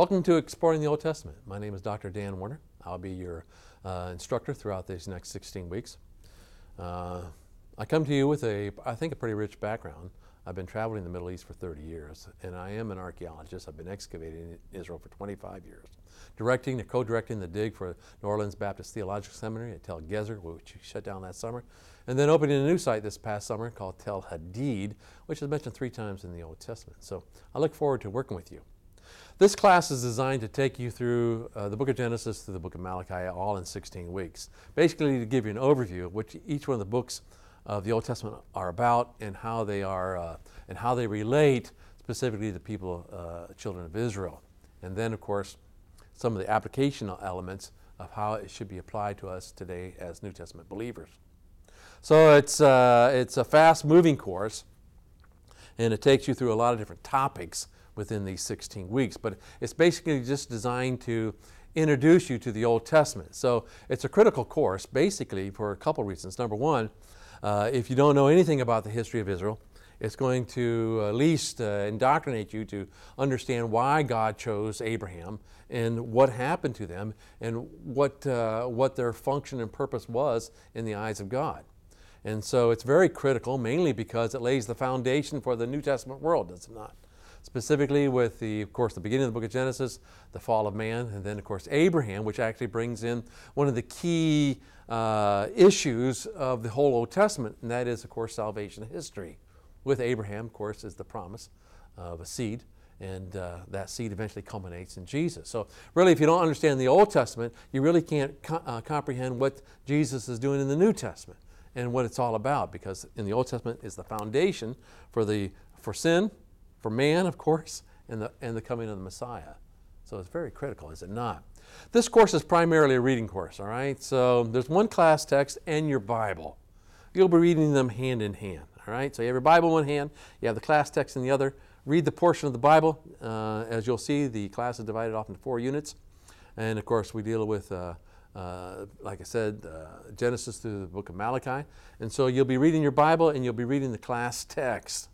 Welcome to Exploring the Old Testament. My name is Dr. Dan Warner. I'll be your instructor throughout these next 16 weeks. I come to you with I think a pretty rich background. I've been traveling in the Middle East for 30 years, and I am an archaeologist. I've been excavating in Israel for 25 years, directing and co-directing the dig for New Orleans Baptist Theological Seminary at Tel Gezer, which shut down that summer, and then opening a new site this past summer called Tel Hadid, which is mentioned 3 times in the Old Testament. So I look forward to working with you. This class is designed to take you through the book of Genesis to the book of Malachi, all in 16 weeks. Basically to give you an overview of what each one of the books of the Old Testament are about and how they are and how they relate specifically to the people, children of Israel. And then, of course, some of the applicational elements of how it should be applied to us today as New Testament believers. So it's a fast-moving course, and it takes you through a lot of different topics within these 16 weeks, but it's basically just designed to introduce you to the Old Testament. So it's a critical course basically for a couple reasons. Number one, if you don't know anything about the history of Israel, it's going to at least indoctrinate you to understand why God chose Abraham and what happened to them and what their function and purpose was in the eyes of God. And so it's very critical, mainly because it lays the foundation for the New Testament world, does it not? Specifically with of course, the beginning of the book of Genesis, the fall of man, and then, of course, Abraham, which actually brings in one of the key issues of the whole Old Testament, and that is, of course, salvation history. With Abraham, of course, is the promise of a seed, and that seed eventually culminates in Jesus. So really, if you don't understand the Old Testament, you really can't comprehend what Jesus is doing in the New Testament and what it's all about, because in the Old Testament is the foundation for sin, for man, of course, and the coming of the Messiah. So it's very critical, is it not? This course is primarily a reading course, all right? So there's one class text and your Bible. You'll be reading them hand in hand, all right? So you have your Bible in one hand, you have the class text in the other. Read the portion of the Bible. As you'll see, the class is divided off into 4 units. And of course, we deal with, like I said, Genesis through the book of Malachi. And so you'll be reading your Bible and you'll be reading the class text.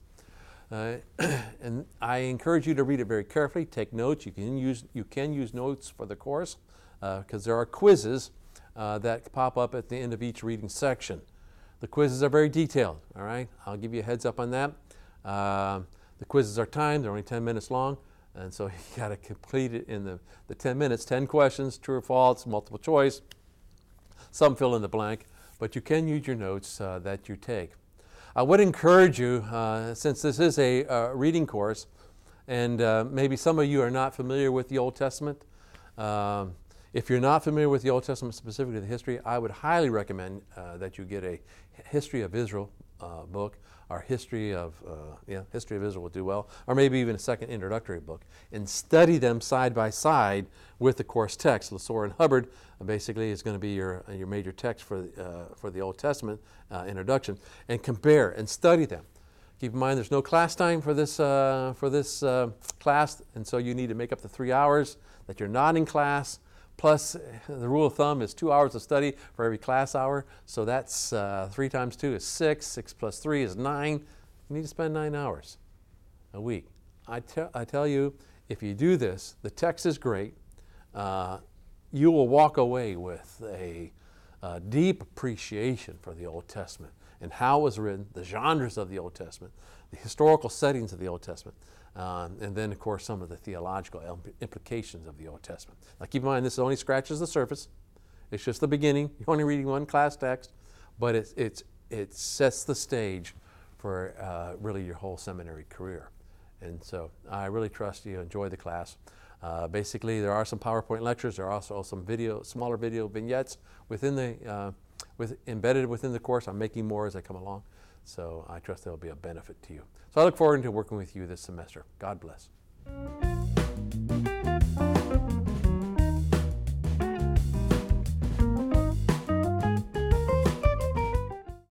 And I encourage you to read it very carefully. Take notes. You can use notes for the course because there are quizzes that pop up at the end of each reading section. The quizzes are very detailed. All right, I'll give you a heads up on that. The quizzes are timed; they're only 10 minutes long, and so you got to complete it in the 10 minutes. 10 questions, true or false, multiple choice. Some fill in the blank, but you can use your notes that you take. I would encourage you, since this is a reading course, and maybe some of you are not familiar with the Old Testament. If you're not familiar with the Old Testament, specifically the history, I would highly recommend that you get a History of Israel book, or History of Israel will do well, or maybe even a second introductory book, and study them side by side with the course text. LeSoeur and Hubbard basically is going to be your major text for the Old Testament introduction, and compare and study them. Keep in mind there's no class time for this class, and so you need to make up the 3 hours that you're not in class. Plus, the rule of thumb is 2 hours of study for every class hour. So that's 3 times 2 is 6. 6 plus 3 is 9. You need to spend 9 hours a week. I tell you, if you do this, the text is great. You will walk away with a deep appreciation for the Old Testament and how it was written, the genres of the Old Testament, the historical settings of the Old Testament, and then, of course, some of the theological implications of the Old Testament. Now, keep in mind, this only scratches the surface. It's just the beginning. You're only reading one class text, but it sets the stage for really your whole seminary career. And so I really trust you enjoy the class. Basically, there are some PowerPoint lectures. There are also some smaller video vignettes embedded within the course. I'm making more as I come along. So I trust they'll be a benefit to you. So I look forward to working with you this semester. God bless.